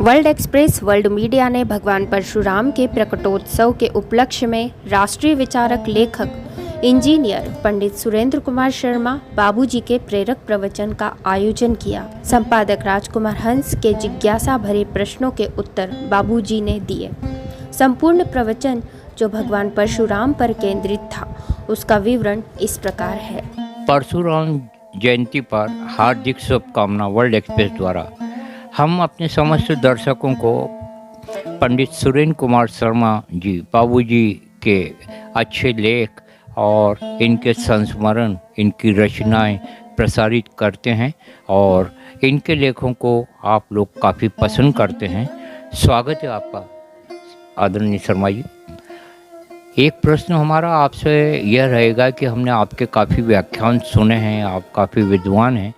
World express world media ने भगवान परशुराम के प्रकटोत्सव के उपलक्ष्य में राष्ट्रीय विचारक, लेखक, इंजीनियर पंडित सुरेंद्र कुमार शर्मा बाबूजी के प्रेरक प्रवचन का आयोजन किया। संपादक राजकुमार हंस के जिज्ञासा भरे प्रश्नों के उत्तर बाबूजी ने दिए। संपूर्ण प्रवचन जो भगवान परशुराम पर केंद्रित था, उसका विवरण इस प्रकार है। परशुराम जयंती पर हार्दिक शुभकामना। वर्ल्ड एक्सप्रेस द्वारा हम अपने समस्त दर्शकों को पंडित सुरेंद्र कुमार शर्मा जी बाबूजी के अच्छे लेख और इनके संस्मरण, इनकी रचनाएं प्रसारित करते हैं और इनके लेखों को आप लोग काफ़ी पसंद करते हैं। स्वागत है आपका आदरणीय शर्मा जी। एक प्रश्न हमारा आपसे यह रहेगा कि हमने आपके काफ़ी व्याख्यान सुने हैं, आप काफ़ी विद्वान हैं,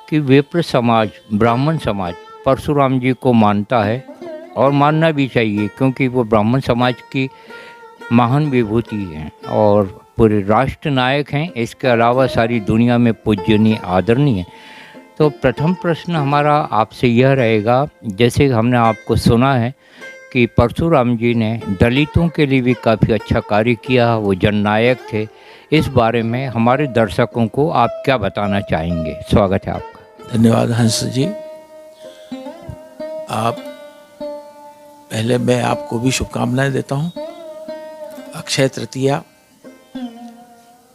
कि विप्र समाज, ब्राह्मण समाज परशुराम जी को मानता है और मानना भी चाहिए, क्योंकि वो ब्राह्मण समाज की महान विभूति हैं और पूरे राष्ट्र नायक हैं। इसके अलावा सारी दुनिया में पूजनीय, आदरणीय। तो प्रथम प्रश्न हमारा आपसे यह रहेगा, जैसे हमने आपको सुना है कि परशुराम जी ने दलितों के लिए भी काफ़ी अच्छा कार्य किया, वो जननायक थे। इस बारे में हमारे दर्शकों को आप क्या बताना चाहेंगे? स्वागत है आपका। धन्यवाद हंस जी। आप पहले मैं आपको भी शुभकामनाएं देता हूं। अक्षय तृतीया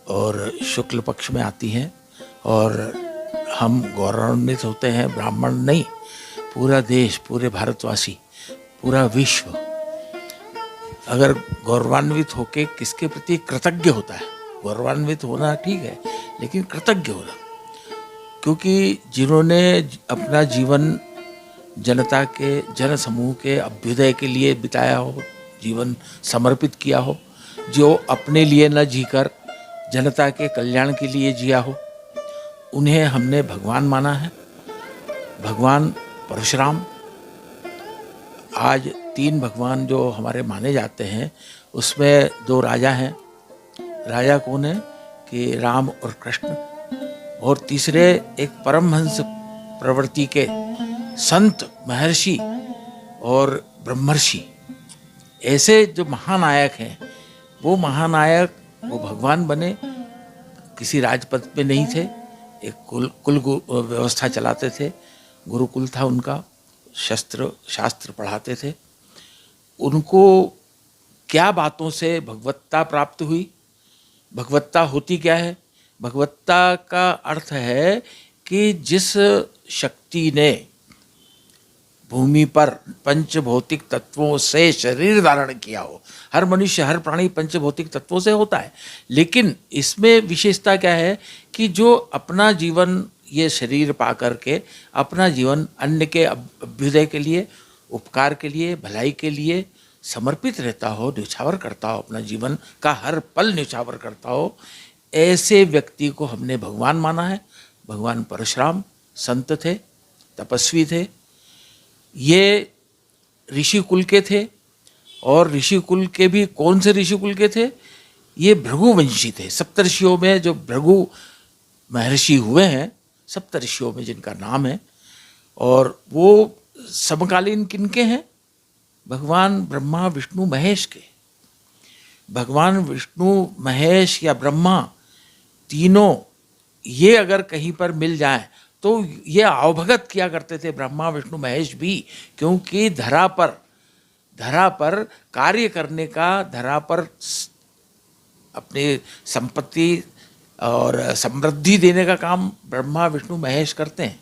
और शुक्ल पक्ष में आती हैं और हम गौरवान्वित होते हैं। ब्राह्मण नहीं, पूरा देश, पूरे भारतवासी, पूरा विश्व अगर गौरवान्वित होके किसके प्रति कृतज्ञ होता है। गौरवान्वित होना ठीक है, लेकिन कृतज्ञ होना, क्योंकि जिन्होंने अपना जीवन जनता के, जन समूह के अभ्युदय के लिए बिताया हो, जीवन समर्पित किया हो, जो अपने लिए न जीकर जनता के कल्याण के लिए जिया हो, उन्हें हमने भगवान माना है। भगवान परशुराम, आज 3 भगवान जो हमारे माने जाते हैं, उसमें 2 राजा हैं। राजा कौन है कि राम और कृष्ण, और तीसरे एक परमहंस प्रवृत्ति के संत, महर्षि और ब्रह्मर्षि। ऐसे जो महानायक हैं, वो महानायक, वो भगवान बने, किसी राजपद पे नहीं थे, एक कुल व्यवस्था चलाते थे, गुरुकुल था उनका, शास्त्र पढ़ाते थे। उनको क्या बातों से भगवत्ता प्राप्त हुई? भगवत्ता होती क्या है? भगवत्ता का अर्थ है कि जिस शक्ति ने भूमि पर पंचभौतिक तत्वों से शरीर धारण किया हो। हर मनुष्य, हर प्राणी पंचभौतिक तत्वों से होता है, लेकिन इसमें विशेषता क्या है कि जो अपना जीवन, ये शरीर पा करके अपना जीवन अन्य के अभ्युदय के लिए, उपकार के लिए, भलाई के लिए समर्पित रहता हो, न्यौछावर करता हो, अपना जीवन का हर पल न्यौछावर करता हो, ऐसे व्यक्ति को हमने भगवान माना है। भगवान परशुराम संत थे, तपस्वी थे। ये ऋषि कुल के थे, और ऋषि कुल के भी कौन से ऋषि कुल के थे? ये भृगुवंशी थे। सप्तर्षियों में जो भृगु महर्षि हुए हैं, सप्तर्षियों में जिनका नाम है, और वो समकालीन किनके हैं? भगवान ब्रह्मा, विष्णु, महेश के। भगवान विष्णु, महेश या ब्रह्मा, तीनों ये अगर कहीं पर मिल जाएं तो ये अवभगत किया करते थे, ब्रह्मा, विष्णु, महेश भी, क्योंकि धरा पर कार्य करने का, धरा पर अपनी संपत्ति और समृद्धि देने का काम ब्रह्मा, विष्णु, महेश करते हैं।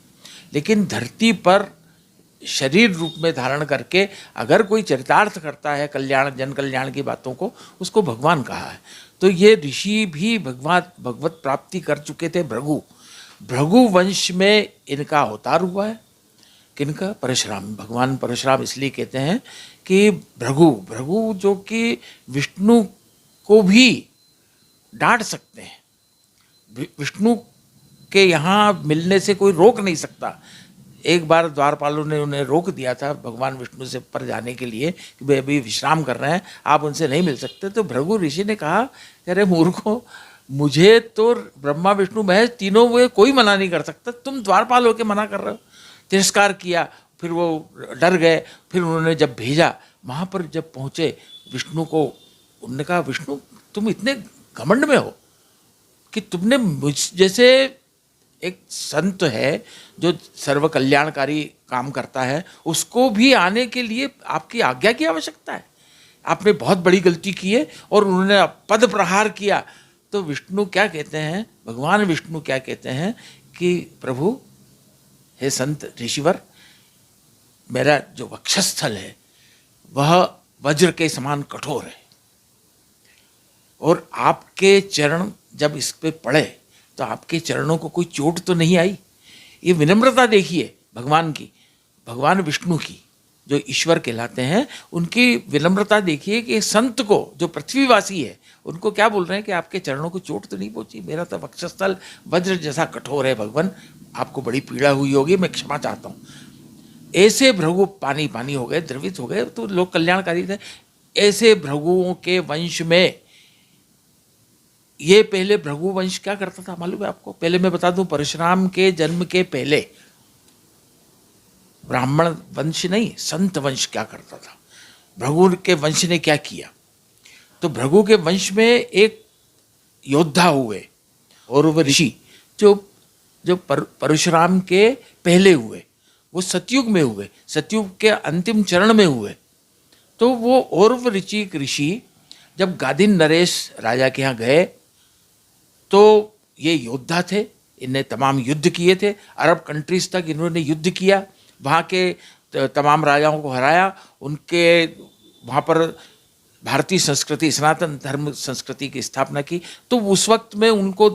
लेकिन धरती पर शरीर रूप में धारण करके अगर कोई चरितार्थ करता है, कल्याण, जन कल्याण की बातों को, उसको भगवान कहा है। तो ये ऋषि भी भगवत प्राप्ति कर चुके थे। भृगु वंश में इनका अवतार हुआ है। किनका? परशुराम। भगवान परशुराम इसलिए कहते हैं कि भृगु जो कि विष्णु को भी डांट सकते हैं, विष्णु के यहाँ मिलने से कोई रोक नहीं सकता। एक बार द्वारपालों ने उन्हें रोक दिया था भगवान विष्णु से पर जाने के लिए कि वे अभी विश्राम कर रहे हैं, आप उनसे नहीं मिल सकते। तो भृगु ऋषि ने कहा, अरे मूर्खों, मुझे तो ब्रह्मा, विष्णु, महेश तीनों, वो कोई मना नहीं कर सकता, तुम द्वारपाल होकर मना कर रहे हो। तिरस्कार किया, फिर वो डर गए। फिर उन्होंने जब भेजा, वहाँ पर जब पहुँचे विष्णु को, उन्होंने कहा विष्णु तुम इतने घमंड में हो कि तुमने मुझ जैसे एक संत है जो सर्व कल्याणकारी काम करता है, उसको भी आने के लिए आपकी आज्ञा की आवश्यकता है। आपने बहुत बड़ी गलती की है। और उन्होंने पद प्रहार किया। तो विष्णु क्या कहते हैं, भगवान विष्णु क्या कहते हैं कि प्रभु, हे संत ऋषिवर, मेरा जो वक्षस्थल है वह वज्र के समान कठोर है, और आपके चरण जब इस पे पड़े तो आपके चरणों को कोई चोट तो नहीं आई। ये विनम्रता देखिए भगवान की, भगवान विष्णु की, जो ईश्वर कहलाते हैं, उनकी विनम्रता देखिए कि संत को, जो पृथ्वीवासी है, उनको क्या बोल रहे हैं कि आपके चरणों को चोट तो नहीं पहुंची, मेरा तो वक्षस्थल वज्र जैसा कठोर है भगवान, आपको बड़ी पीड़ा हुई होगी, मैं क्षमा चाहता हूँ। ऐसे भृगु पानी पानी हो गए, द्रवित हो गए, तो लोग कल्याणकारी थे। ऐसे भृगुओं के वंश में, ये पहले भृगु वंश क्या करता था मालूम है आपको? पहले मैं बता दूं, परशुराम के जन्म के पहले ब्राह्मण वंश नहीं, संत वंश क्या करता था। भृगु के वंश ने क्या किया, तो भृगु के वंश में एक योद्धा हुए, और वो ऋषि जो परशुराम के पहले हुए, वो सतयुग में हुए, सतयुग के अंतिम चरण में हुए। तो वो औरव ऋषि जब गादिन नरेश राजा के यहाँ गए, तो ये योद्धा थे, इन्हें तमाम युद्ध किए थे, अरब कंट्रीज तक इन्होंने युद्ध किया, वहाँ के तमाम राजाओं को हराया, उनके वहाँ पर भारतीय संस्कृति, सनातन धर्म संस्कृति की स्थापना की। तो उस वक्त में उनको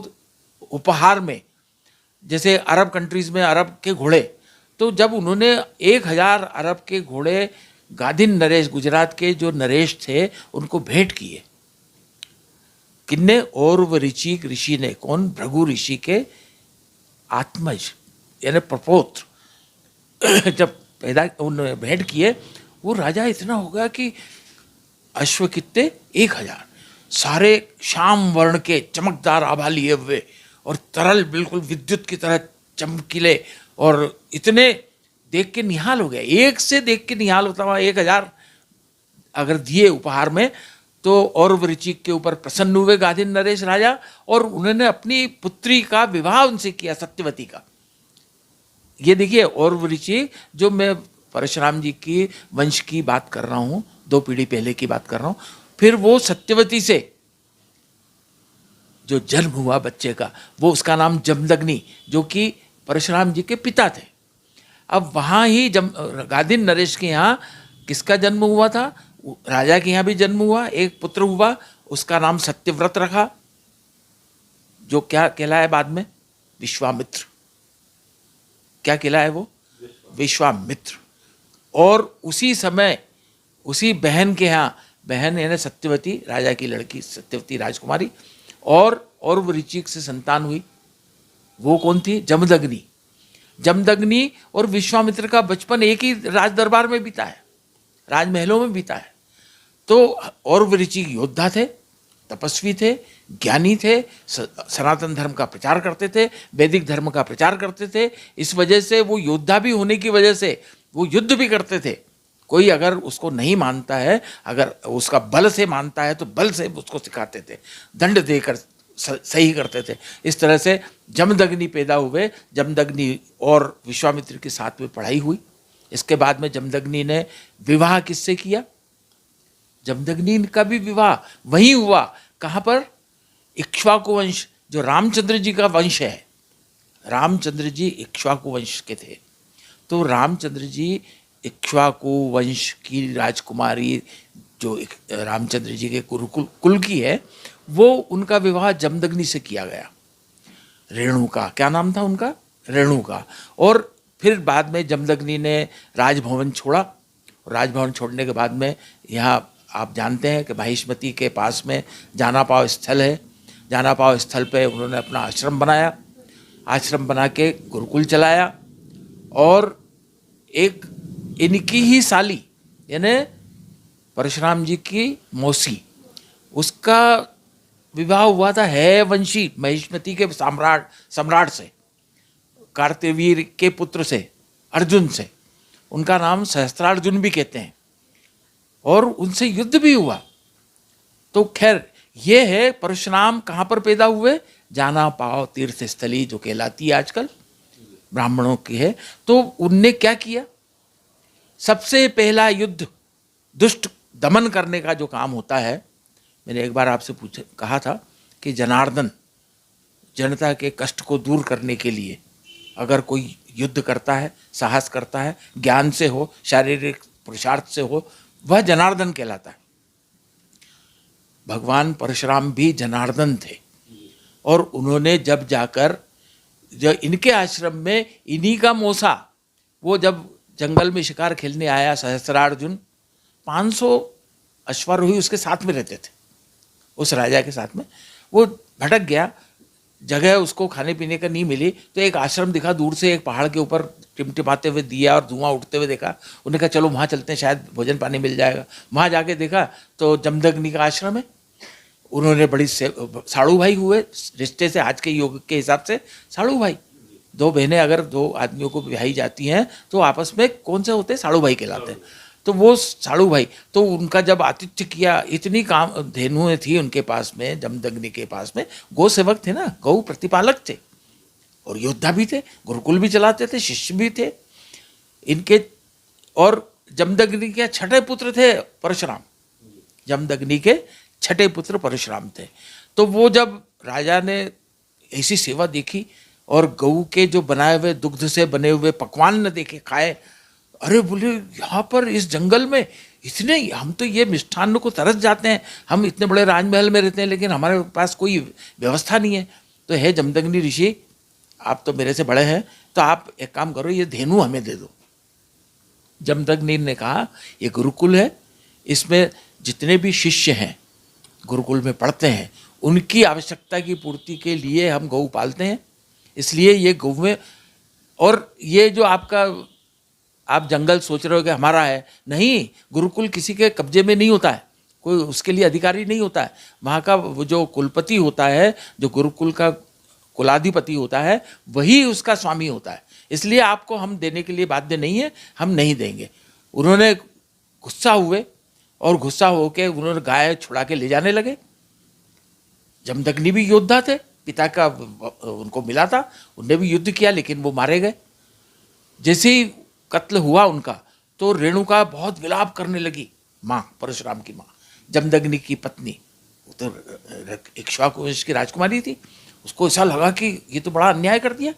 उपहार में, जैसे अरब कंट्रीज में अरब के घोड़े, तो जब उन्होंने 1000 अरब के घोड़े गादिन नरेश, गुजरात के जो नरेश थे, उनको भेंट किए। किन्ने? औरव ऋषि ने। कौन? भृगु ऋषि के आत्मज यानी प्रपौत्र जब पैदा उन्होंने भेंट किए, वो राजा इतना हो गया कि अश्व कितने? 1000, सारे श्याम वर्ण के चमकदार आभा लिए हुए, और तरल बिल्कुल विद्युत की तरह चमकीले, और इतने देख के निहाल हो गए। एक से देख के निहाल होता हुआ 1000 अगर दिए उपहार में, तो औरव ऋषि के ऊपर प्रसन्न हुए गादिन नरेश राजा, और उन्होंने अपनी पुत्री का विवाह उनसे किया, सत्यवती का। ये देखिए औरव ऋषि, जो मैं परशुराम जी की वंश की बात कर रहा हूँ, 2 पीढ़ी पहले की बात कर रहा हूँ। फिर वो सत्यवती से जो जन्म हुआ बच्चे का, वो उसका नाम जमदग्नि, जो कि परशुराम जी के पिता थे। अब वहाँ ही गादिन नरेश के यहाँ किसका जन्म हुआ था? राजा के यहाँ भी जन्म हुआ, एक पुत्र हुआ, उसका नाम सत्यव्रत रखा, जो क्या कहलाया बाद में? विश्वामित्र। क्या कहलाया वो? विश्वामित्र। और उसी समय उसी बहन के यहाँ, बहन यानी सत्यवती, राजा की लड़की सत्यवती राजकुमारी, और औरव ऋषि से संतान हुई। वो कौन थी? जमदग्नि। जमदग्नि और विश्वामित्र का बचपन एक ही राज दरबार में बीता है, राजमहलों में बीता है। तो औरव ऋषि योद्धा थे, तपस्वी थे, ज्ञानी थे, सनातन धर्म का प्रचार करते थे, वैदिक धर्म का प्रचार करते थे। इस वजह से वो योद्धा भी होने की वजह से वो युद्ध भी करते थे। कोई अगर उसको नहीं मानता है, अगर उसका बल से मानता है, तो बल से उसको सिखाते थे, दंड देकर सही करते थे। इस तरह से जमदग्नि पैदा हुए। जमदग्नि और विश्वामित्र के साथ में पढ़ाई हुई। इसके बाद में जमदग्नि ने विवाह किससे किया? जमदग्नि का भी विवाह वहीं हुआ। कहाँ पर? इक्ष्वाकु वंश, जो रामचंद्र जी का वंश है। रामचंद्र जी इक्ष्वाकु वंश के थे। तो रामचंद्र जी इक्ष्वाकु वंश की राजकुमारी, जो रामचंद्र जी के कुल की है, वो उनका विवाह जमदग्नि से किया गया। रेणुका, क्या नाम था उनका? रेणुका। और फिर बाद में जमदग्नि ने राजभवन छोड़ा। राजभवन छोड़ने के बाद में यहाँ आप जानते हैं कि महिष्मती के पास में जानापाव स्थल है। जानापाव स्थल पे उन्होंने अपना आश्रम बनाया। आश्रम बना के गुरुकुल चलाया। और एक इनकी ही साली यानी परशुराम जी की मौसी, उसका विवाह हुआ था है वंशी महिष्मती के सम्राट से, कार्तवीर के पुत्र से, अर्जुन से। उनका नाम सहस्त्रार्जुन भी कहते हैं, और उनसे युद्ध भी हुआ। तो खैर ये है परशुराम कहाँ पर पैदा हुए, जाना पाव तीर्थ स्थली जो कहलाती है आजकल ब्राह्मणों की है। तो उनने क्या किया, सबसे पहला युद्ध दुष्ट दमन करने का जो काम होता है, मैंने एक बार आपसे कहा था कि जनार्दन जनता के कष्ट को दूर करने के लिए अगर कोई युद्ध करता है, साहस करता है, ज्ञान से हो, शारीरिक पुरुषार्थ से हो, वह जनार्दन कहलाता है। भगवान परशुराम भी जनार्दन थे, और उन्होंने जब जाकर जो इनके आश्रम में इन्हीं का मौसा, वो जब जंगल में शिकार खेलने आया सहस्त्रार्जुन, 500 अश्वारोही उसके साथ में रहते थे, उस राजा के साथ में। वो भटक गया, जगह उसको खाने पीने का नहीं मिली, तो एक आश्रम दिखा दूर से, एक पहाड़ के ऊपर टिमटिमाते हुए दिया और धुआं उठते हुए देखा। उन्होंने कहा चलो वहाँ चलते हैं, शायद भोजन पानी मिल जाएगा। वहाँ जाके देखा तो जमदग्नि का आश्रम है। उन्होंने बड़ी साड़ू भाई हुए रिश्ते से, आज के युग के हिसाब से साड़ू भाई। दो बहनें अगर दो आदमियों को ब्याही जाती हैं तो आपस में कौन से होते हैं, साड़ू भाई कहलाते हैं। तो वो साड़ू भाई, तो उनका जब आतिथ्य किया, इतनी काम धेनुएं थी उनके पास में, जमदग्नि के पास में। गौ सेवक थे ना, गौ प्रतिपालक थे, और योद्धा भी थे, गुरुकुल भी चलाते थे, शिष्य भी थे इनके। और जमदग्नि के छठे पुत्र थे परशुराम, जमदग्नि के छठे पुत्र परशुराम थे। तो वो जब राजा ने ऐसी सेवा देखी और गऊ के जो बनाए हुए दुग्ध से बने हुए पकवान न देखे, खाए, अरे बोले यहाँ पर इस जंगल में इतने, हम तो ये मिष्ठान्न को तरस जाते हैं, हम इतने बड़े राजमहल में रहते हैं लेकिन हमारे पास कोई व्यवस्था नहीं है। तो हे जमदग्नि ऋषि, आप तो मेरे से बड़े हैं, तो आप एक काम करो, ये धेनु हमें दे दो। जमदग्नि ने कहा ये गुरुकुल है, इसमें जितने भी शिष्य हैं गुरुकुल में पढ़ते हैं, उनकी आवश्यकता की पूर्ति के लिए हम गऊ पालते हैं, इसलिए ये गऊ में। और ये जो आपका आप जंगल सोच रहे हो कि हमारा है, नहीं, गुरुकुल किसी के कब्जे में नहीं होता है, कोई उसके लिए अधिकारी नहीं होता है। वहाँ का जो कुलपति होता है, जो गुरुकुल का कुलाधिपति होता है, वही उसका स्वामी होता है। इसलिए आपको हम देने के लिए बाध्य नहीं है, हम नहीं देंगे। उन्होंने गुस्सा हुए और गुस्सा होकर उन्होंने गाय छुड़ा के ले जाने लगे। जमदग्नि भी योद्धा थे, पिता का उनको मिला था, उनने भी युद्ध किया, लेकिन वो मारे गए। जैसे ही कत्ल हुआ उनका, तो रेणुका बहुत विलाप करने लगी, माँ, परशुराम की माँ, जमदग्नि की पत्नी। वो तो इक्ष्वाकु वंश की राजकुमारी थी। उसको ऐसा लगा कि ये तो बड़ा अन्याय कर दिया,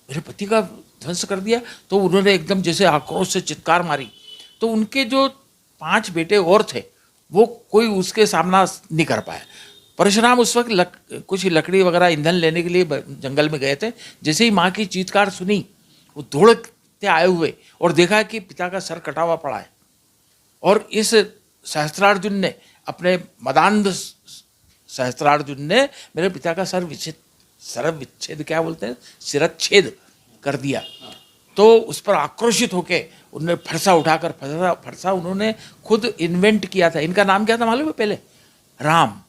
मेरे पति का ध्वंस कर दिया। तो उन्होंने एकदम जैसे आक्रोश से चित्कार मारी। तो उनके जो 5 बेटे और थे, वो कोई उसके सामना नहीं कर पाए। परशुराम उस वक्त कुछ लकड़ी वगैरह ईंधन लेने के लिए जंगल में गए थे। जैसे ही माँ की चीत्कार सुनी, वो दौड़ते आए हुए और देखा कि पिता का सर कटा हुआ पड़ा है। और इस सहस्त्रार्जुन ने, अपने मदान्ध सहस्त्रार्जुन ने मेरे पिता का सर विच्छेद क्या बोलते हैं, शिरच्छेद कर दिया। तो उस पर आक्रोशित होके उन्होंने फरसा उठाकर, फरसा उन्होंने खुद इन्वेंट किया था। इनका नाम क्या था मालूम है पहले? राम।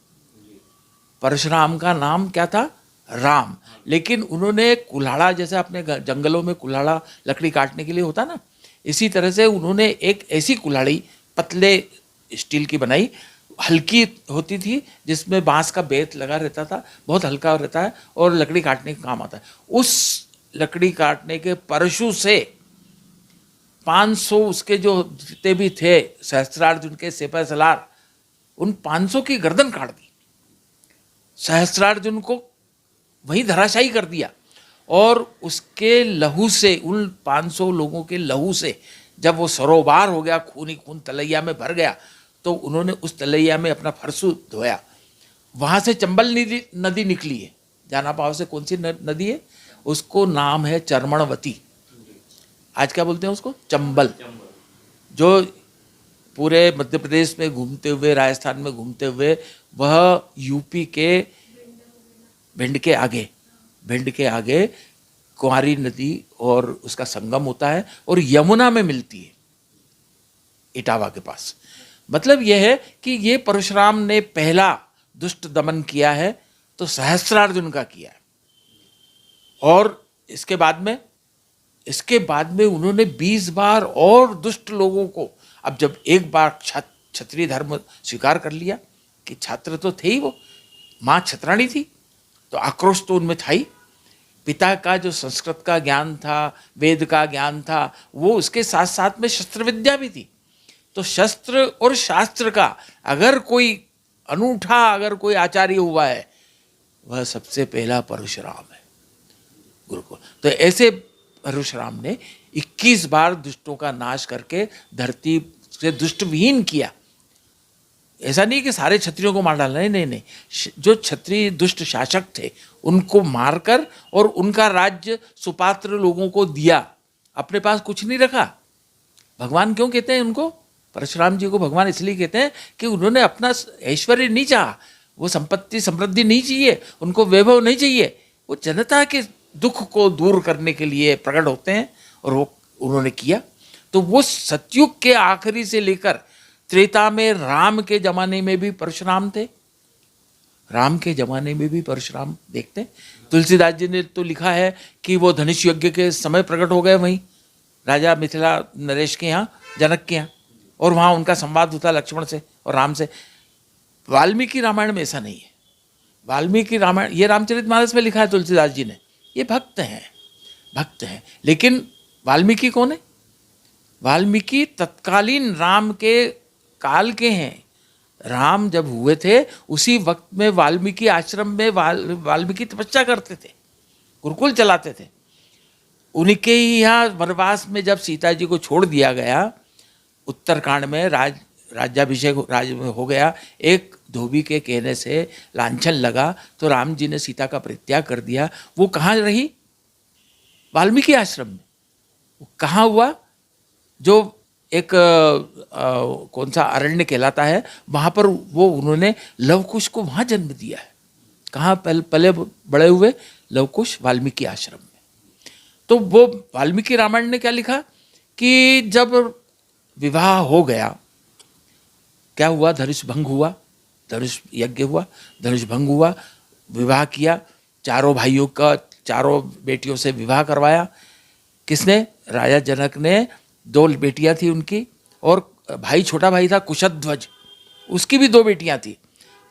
परशुराम का नाम क्या था? राम। लेकिन उन्होंने कुल्हाड़ा, जैसे अपने जंगलों में कुल्हाड़ा लकड़ी काटने के लिए होता ना, इसी तरह से उन्होंने एक ऐसी कुल्हाड़ी पतले स्टील की बनाई, हल्की होती थी, जिसमें बांस का बेत लगा रहता था, बहुत हल्का रहता है और लकड़ी काटने का काम आता है। उस लकड़ी काटने के परशु से 500 उसके जो जितने भी थे सहस्त्रार्जुन के सिपह सलार, उन 500 की गर्दन काट दी। सहस्त्रार्जुन को वहीं धराशायी कर दिया। और उसके लहू से, उन 500 लोगों के लहू से जब वो सरोबार हो गया, खून ही खून तलैया में भर गया, तो उन्होंने उस तलैया में अपना फरसू धोया। वहाँ से चंबल नदी निकली है। जानापाव से कौन सी नदी है? उसको नाम है चर्मणवती। आज क्या बोलते हैं उसको? चंबल। जो पूरे मध्य प्रदेश में घूमते हुए, राजस्थान में घूमते हुए, वह यूपी के भिंड के आगे कुंवारी नदी और उसका संगम होता है और यमुना में मिलती है, इटावा के पास। मतलब यह है कि ये परशुराम ने पहला दुष्ट दमन किया है तो सहस्त्रार्जुन का किया है। और इसके बाद में इसके बाद में उन्होंने 20 बार और दुष्ट लोगों को, अब जब एक बार क्षत्रिय धर्म स्वीकार कर लिया कि छात्र तो थे ही, वो माँ छत्राणी थी, तो आक्रोश तो उनमें था ही। पिता का जो संस्कृत का ज्ञान था, वेद का ज्ञान था, वो उसके साथ साथ में शस्त्र विद्या भी थी। तो शस्त्र और शास्त्र का अगर कोई अनूठा अगर कोई आचार्य हुआ है, वह सबसे पहला परशुराम है, गुरुकुल। तो ऐसे परशुराम ने 21 बार दुष्टों का नाश करके धरती से दुष्ट विहीन किया। ऐसा नहीं कि सारे क्षत्रियों को मार डाला, नहीं नहीं, जो क्षत्रिय दुष्ट शासक थे उनको मारकर और उनका राज्य सुपात्र लोगों को दिया, अपने पास कुछ नहीं रखा। भगवान क्यों कहते हैं उनको, परशुराम जी को भगवान इसलिए कहते हैं कि उन्होंने अपना ऐश्वर्य नहीं चाहा, वो संपत्ति समृद्धि नहीं चाहिए, उनको वैभव नहीं चाहिए, वो जनता के दुख को दूर करने के लिए प्रकट होते हैं, और वो उन्होंने किया। तो वो सतयुग के आखिरी से लेकर त्रेता में राम के जमाने में भी परशुराम थे, राम के जमाने में भी परशुराम देखते हैं। तुलसीदास जी ने तो लिखा है कि वो धनुष यज्ञ के समय प्रकट हो गए वहीं राजा मिथिला नरेश के यहाँ, जनक के यहाँ, और वहाँ उनका संवाद होता लक्ष्मण से और राम से। वाल्मीकि रामायण में ऐसा नहीं है। वाल्मीकि रामायण, ये रामचरितमानस में लिखा है तुलसीदास जी ने, ये भक्त हैं, भक्त हैं। लेकिन वाल्मीकि कौन है? वाल्मीकि तत्कालीन राम के काल के हैं। राम जब हुए थे उसी वक्त में वाल्मीकि आश्रम में वाल्मीकि तपस्या करते थे, गुरुकुल चलाते थे। उनके ही यहाँ वनवास में जब सीता जी को छोड़ दिया गया, उत्तरकांड में राज्याभिषेक राज में हो गया, एक धोबी के कहने से लांछन लगा तो राम जी ने सीता का परित्याग कर दिया। वो कहाँ रही? वाल्मीकि आश्रम में। वो कहाँ हुआ? जो एक कौन सा अरण्य कहलाता है, वहाँ पर वो उन्होंने लवकुश को वहाँ जन्म दिया है। कहाँ पले बड़े हुए? लवकुश वाल्मीकि आश्रम में। तो वो वाल्मीकि रामायण ने क्या लिखा कि जब विवाह हो गया, क्या हुआ? धनुष भंग हुआ, धनुष यज्ञ हुआ, धनुष भंग हुआ, विवाह किया, चारों भाइयों का, चारों बेटियों से विवाह करवाया। किसने? राजा जनक ने। 2 बेटियां थी उनकी, और भाई छोटा भाई था कुशध्वज, उसकी भी 2 बेटियां थी।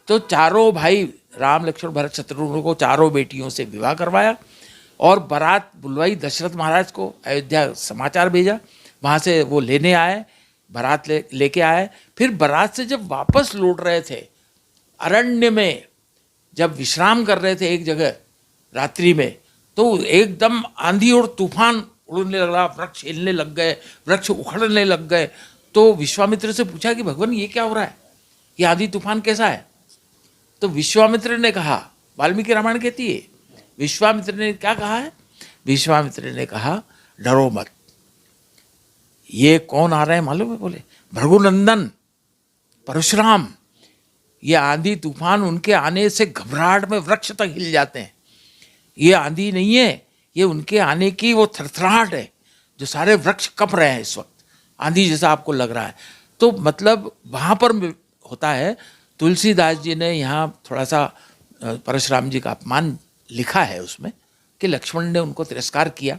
तो चारों भाई राम लक्ष्मण भरत शत्रुघ्न को चारों बेटियों से विवाह करवाया, और बारात बुलवाई दशरथ महाराज को, अयोध्या समाचार भेजा, वहाँ से वो लेने आए, बारात लेके आए। फिर बारात से जब वापस लौट रहे थे, अरण्य में जब विश्राम कर रहे थे एक जगह रात्रि में, तो एकदम आंधी और तूफान उड़ने लगा, वृक्ष हिलने लग गए, वृक्ष उखड़ने लग गए। तो विश्वामित्र से पूछा कि भगवान ये क्या हो रहा है, ये आंधी तूफान कैसा है? तो विश्वामित्र ने कहा, वाल्मीकि रामायण कहती है, विश्वामित्र ने क्या कहा है? विश्वामित्र ने कहा, डरो मत। ये कौन आ रहे हैं मालूम है? बोले भृगुनंदन परशुराम। ये आंधी तूफान उनके आने से घबराहट में वृक्ष तक हिल जाते हैं। ये आंधी नहीं है, ये उनके आने की वो थरथराहट है, जो सारे वृक्ष कँप रहे हैं इस वक्त, आंधी जैसा आपको लग रहा है। तो मतलब वहाँ पर होता है। तुलसीदास जी ने यहाँ थोड़ा सा परशुराम जी का अपमान लिखा है उसमें, कि लक्ष्मण ने उनको तिरस्कार किया।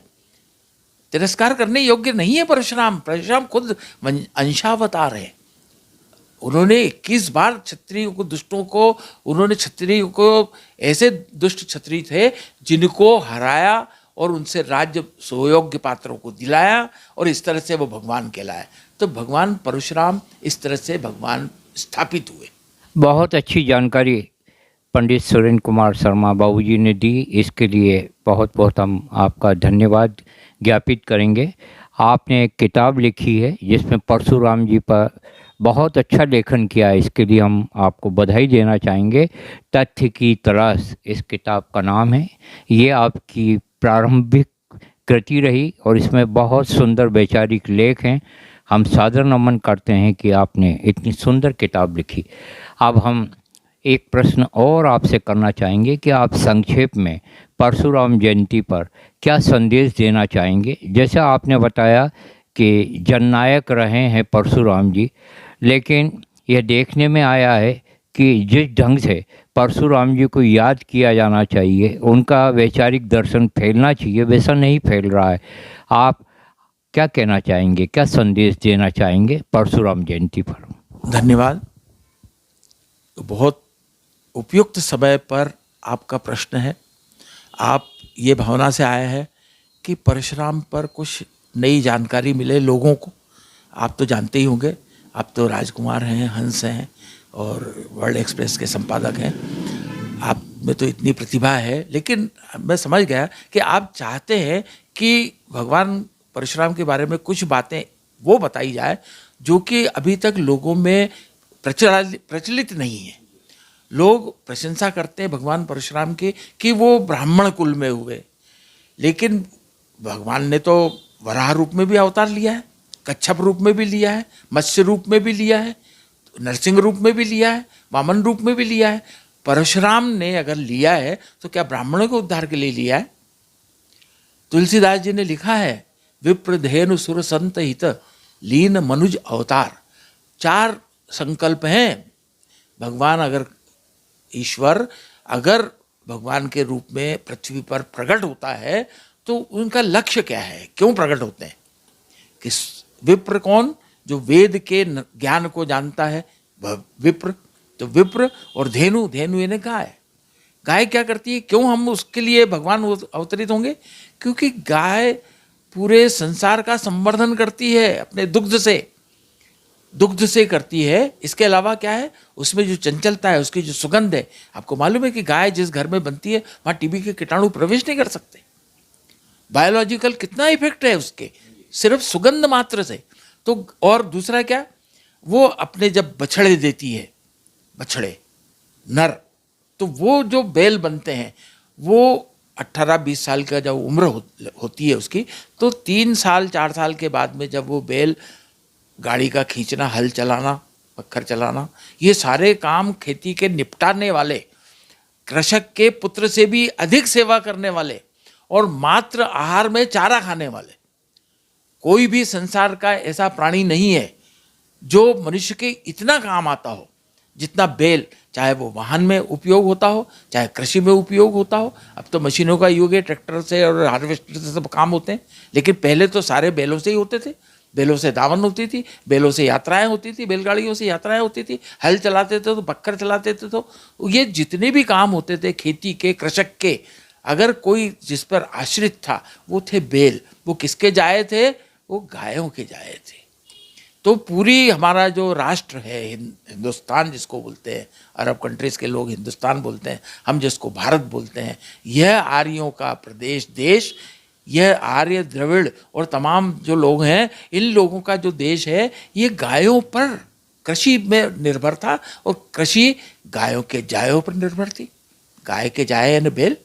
तिरस्कार करने योग्य नहीं है परशुराम। परशुराम खुद अंशावतार है। उन्होंने 21 बार क्षत्रियों को, दुष्टों को, उन्होंने क्षत्रियों को, ऐसे दुष्ट क्षत्रिय थे जिनको हराया और उनसे राज्य सुयोग्य पात्रों को दिलाया, और इस तरह से वो भगवान कहलाए। तो भगवान परशुराम इस तरह से भगवान स्थापित हुए। बहुत अच्छी जानकारी पंडित सुरेंद्र कुमार शर्मा बाबूजी ने दी, इसके लिए बहुत बहुत हम आपका धन्यवाद ज्ञापित करेंगे। आपने एक किताब लिखी है जिसमें परशुराम जी पर बहुत अच्छा लेखन किया है, इसके लिए हम आपको बधाई देना चाहेंगे। तथ्य की तलाश इस किताब का नाम है। ये आपकी प्रारंभिक कृति रही और इसमें बहुत सुंदर वैचारिक लेख हैं। हम सादर नमन करते हैं कि आपने इतनी सुंदर किताब लिखी। अब हम एक प्रश्न और आपसे करना चाहेंगे कि आप संक्षेप में परशुराम जयंती पर क्या संदेश देना चाहेंगे। जैसा आपने बताया कि जननायक रहे हैं परशुराम जी, लेकिन यह देखने में आया है कि जिस ढंग से परशुराम जी को याद किया जाना चाहिए, उनका वैचारिक दर्शन फैलना चाहिए, वैसा नहीं फैल रहा है। आप क्या कहना चाहेंगे, क्या संदेश देना चाहेंगे परशुराम जयंती पर? धन्यवाद। तो बहुत उपयुक्त समय पर आपका प्रश्न है। आप ये भावना से आए हैं कि परशुराम पर कुछ नई जानकारी मिले लोगों को। आप तो जानते ही होंगे, आप तो राजकुमार हैं, हंस हैं और वर्ल्ड एक्सप्रेस के संपादक हैं। आप में तो इतनी प्रतिभा है, लेकिन मैं समझ गया कि आप चाहते हैं कि भगवान परशुराम के बारे में कुछ बातें वो बताई जाए जो कि अभी तक लोगों में प्रचलित नहीं है। लोग प्रशंसा करते हैं भगवान परशुराम की कि वो ब्राह्मण कुल में हुए, लेकिन भगवान ने तो वराह रूप में भी अवतार लिया है, कच्छप रूप में भी लिया है, मत्स्य रूप में भी लिया है, नरसिंह रूप में भी लिया है, वामन रूप में भी लिया है। परशुराम ने अगर लिया है तो क्या ब्राह्मणों के उद्धार के लिए लिया है? तुलसीदास जी ने लिखा है, विप्र धेनु सुर संत हित लीन मनुज अवतार। 4 संकल्प हैं। भगवान अगर ईश्वर अगर भगवान के रूप में पृथ्वी पर प्रकट होता है तो उनका लक्ष्य क्या है, क्यों प्रकट होते हैं? कि विप्र कौन? जो वेद के ज्ञान को जानता है, विप्र। तो विप्र और धेनु, धेनु यानी गाय। गाय क्या करती है? क्यों हम उसके लिए भगवान अवतरित होंगे? क्योंकि गाय पूरे संसार का संवर्धन करती है अपने दुग्ध से करती है। इसके अलावा क्या है, उसमें जो चंचलता है, उसकी जो सुगंध है। आपको मालूम है कि गाय जिस घर में बनती है वहां टीबी के कीटाणु प्रवेश नहीं कर सकते। बायोलॉजिकल कितना इफेक्ट है उसके, सिर्फ सुगंध मात्र से। तो और दूसरा क्या, वो अपने जब बछड़े देती है, बछड़े नर, तो वो जो बैल बनते हैं वो 18-20 साल का जब उम्र होती है उसकी, तो 3 साल 4 साल के बाद में जब वो बैल गाड़ी का खींचना, हल चलाना, पत्थर चलाना, ये सारे काम खेती के निपटाने वाले, कृषक के पुत्र से भी अधिक सेवा करने वाले और मात्र आहार में चारा खाने वाले, कोई भी संसार का ऐसा प्राणी नहीं है जो मनुष्य के इतना काम आता हो जितना बैल। चाहे वो वाहन में उपयोग होता हो, चाहे कृषि में उपयोग होता हो। अब तो मशीनों का युग है, ट्रैक्टर से और हार्वेस्टर से सब काम होते हैं, लेकिन पहले तो सारे बैलों से ही होते थे। बैलों से दावन होती थी, बैलों से यात्राएं होती थी, बैलगाड़ियों से यात्राएं होती थी, हल चलाते थे तो बक्कर चलाते थे। तो ये जितने भी काम होते थे खेती के, कृषक के, अगर कोई जिस पर आश्रित था वो थे बैल। वो किसके जाए थे? वो गायों के जाए थे। तो पूरी हमारा जो राष्ट्र है, हिंदुस्तान जिसको बोलते हैं, अरब कंट्रीज़ के लोग हिंदुस्तान बोलते हैं, हम जिसको भारत बोलते हैं, यह आर्यों का प्रदेश, देश, यह आर्य द्रविड़ और तमाम जो लोग हैं, इन लोगों का जो देश है, ये गायों पर, कृषि में निर्भर था और कृषि गायों के जायों पर निर्भर थी। गाय के जाए यानी बैल,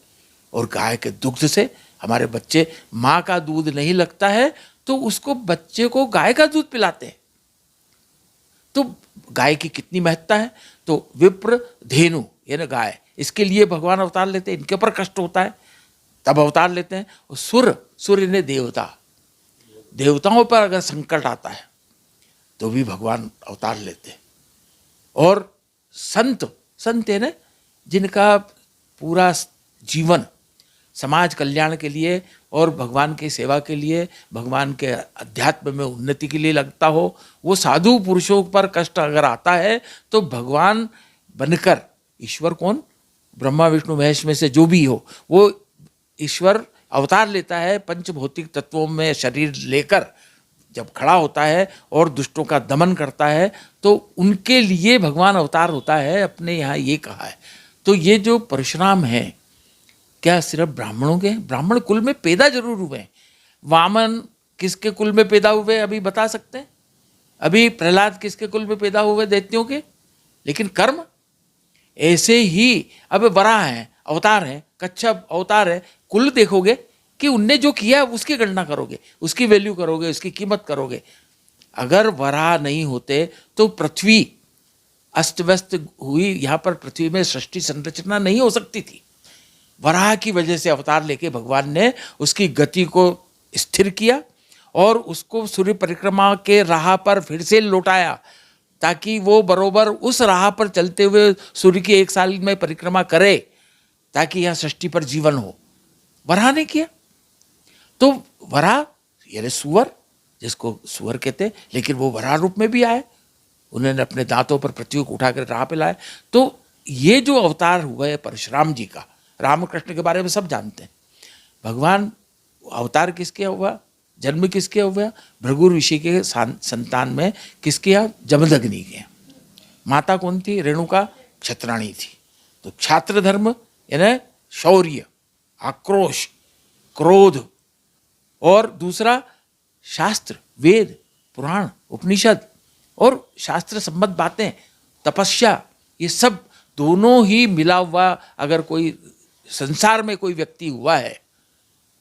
और गाय के दुग्ध से हमारे बच्चे, माँ का दूध नहीं लगता है तो उसको, बच्चे को गाय का दूध पिलाते हैं। तो गाय की कितनी महत्ता है। तो विप्र धेनु यानी गाय, इसके लिए भगवान अवतार लेते हैं। इनके ऊपर कष्ट होता है तब अवतार लेते हैं। और सूर्य ने देवता, देवताओं पर अगर संकट आता है तो भी भगवान अवतार लेते हैं। और संत है ना, जिनका पूरा जीवन समाज कल्याण के लिए और भगवान की सेवा के लिए, भगवान के अध्यात्म में उन्नति के लिए लगता हो, वो साधु पुरुषों पर कष्ट अगर आता है तो भगवान बनकर, ईश्वर कौन, ब्रह्मा विष्णु महेश में से जो भी हो, वो ईश्वर अवतार लेता है पंचभौतिक तत्वों में शरीर लेकर जब खड़ा होता है और दुष्टों का दमन करता है, तो उनके लिए भगवान अवतार होता है। अपने यहाँ ये कहा है। तो ये जो परशुराम है, क्या सिर्फ ब्राह्मणों के, ब्राह्मण कुल में पैदा जरूर हुए हैं। वामन किसके कुल में पैदा हुए अभी बता सकते हैं? अभी प्रहलाद किसके कुल में पैदा हुए? दैत्यों के। लेकिन कर्म ऐसे ही अब वराह हैं, अवतार हैं, कच्छप अवतार है। कुल देखोगे कि उनने जो किया उसकी गणना करोगे, उसकी वैल्यू करोगे, उसकी कीमत करोगे। अगर वराह नहीं होते तो पृथ्वी अस्त व्यस्त हुई, यहाँ पर पृथ्वी में सृष्टि संरचना नहीं हो सकती थी। वराह की वजह से अवतार लेके भगवान ने उसकी गति को स्थिर किया और उसको सूर्य परिक्रमा के राह पर फिर से लौटाया। ताकि वो बरोबर उस राह पर चलते हुए सूर्य की 1 साल में परिक्रमा करे, ताकि यहाँ सृष्टि पर जीवन हो। वराह ने किया। तो वराह यानी सुअर, जिसको सुअर कहते हैं, लेकिन वो वराह रूप में भी आए। उन्होंने अपने दांतों पर पृथ्वी को उठाकर राह पे लाए। तो ये जो अवतार हुआ है परशुराम जी का, रामकृष्ण के बारे में सब जानते हैं। भगवान अवतार किसके हुआ, जन्म किसके हुआ, भृगु ऋषि के संतान में किसके यहाँ, जमदग्नि के। माता कौन थी, रेणुका क्षत्राणी थी। तो क्षात्र धर्म यानी शौर्य, आक्रोश, क्रोध, और दूसरा शास्त्र, वेद, पुराण, उपनिषद और शास्त्र सम्मत बातें, तपस्या, ये सब दोनों ही मिला हुआ अगर कोई संसार में कोई व्यक्ति हुआ है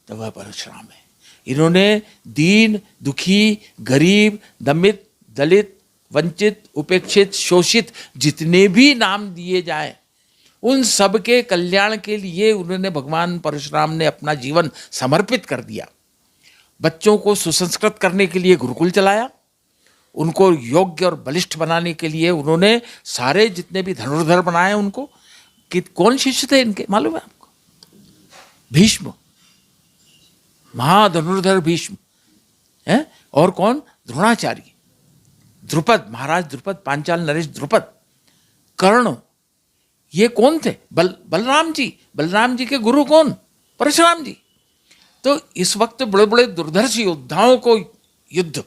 तो वह परशुराम है। इन्होंने दीन, दुखी, गरीब, दमित, दलित, वंचित, उपेक्षित, शोषित जितने भी नाम दिए जाए, उन सब के कल्याण के लिए उन्होंने, भगवान परशुराम ने अपना जीवन समर्पित कर दिया। बच्चों को सुसंस्कृत करने के लिए गुरुकुल चलाया, उनको योग्य और बलिष्ठ बनाने के लिए उन्होंने सारे जितने भी धनुर्धर बनाए उनको। कि कौन शिष्य थे इनके मालूम है आपको? भीष्म, महाधनुर्धर भीष्म है। और कौन? द्रोणाचार्य, द्रुपद, महाराज द्रुपद, पांचाल नरेश द्रुपद, कर्ण। ये कौन थे? बलराम जी। बलराम जी के गुरु कौन? परशुराम जी। तो इस वक्त बड़े बड़े दुर्धर्ष योद्धाओं को युद्ध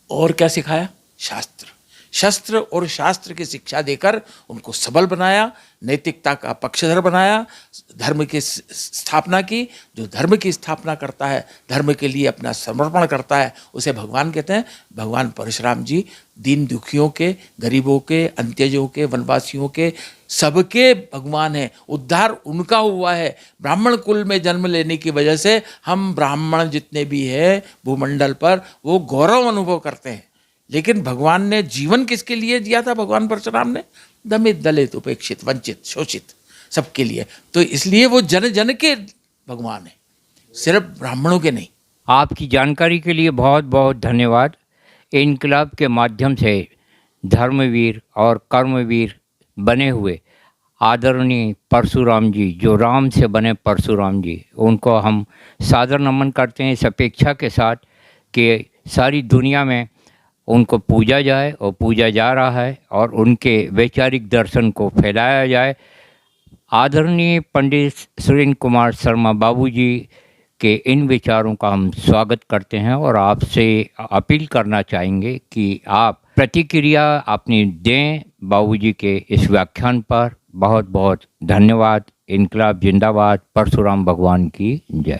और क्या सिखाया? शास्त्र, शस्त्र और शास्त्र की शिक्षा देकर उनको सबल बनाया, नैतिकता का पक्षधर बनाया, धर्म की स्थापना की। जो धर्म की स्थापना करता है, धर्म के लिए अपना समर्पण करता है, उसे भगवान कहते हैं। भगवान परशुराम जी दीन दुखियों के, गरीबों के, अंत्यजों के, वनवासियों के, सबके भगवान हैं। उद्धार उनका हुआ है। ब्राह्मण कुल में जन्म लेने की वजह से हम ब्राह्मण जितने भी हैं भूमंडल पर, वो गौरव अनुभव करते हैं। लेकिन भगवान ने जीवन किसके लिए दिया था? भगवान परशुराम ने दमित, दलित, उपेक्षित, वंचित, शोषित सबके लिए। तो इसलिए वो जन जन के भगवान है, सिर्फ ब्राह्मणों के नहीं। आपकी जानकारी के लिए बहुत बहुत धन्यवाद। इनकलाब के माध्यम से धर्मवीर और कर्मवीर बने हुए आदरणीय परशुराम जी, जो राम से बने परशुराम जी, उनको हम सादर नमन करते हैं, इस अपेक्षा के साथ कि सारी दुनिया में उनको पूजा जाए और पूजा जा रहा है, और उनके वैचारिक दर्शन को फैलाया जाए। आदरणीय पंडित सुरेंद्र कुमार शर्मा बाबूजी के इन विचारों का हम स्वागत करते हैं और आपसे अपील करना चाहेंगे कि आप प्रतिक्रिया अपनी दें बाबूजी के इस व्याख्यान पर। बहुत बहुत धन्यवाद। इनकलाब जिंदाबाद। परशुराम भगवान की जय।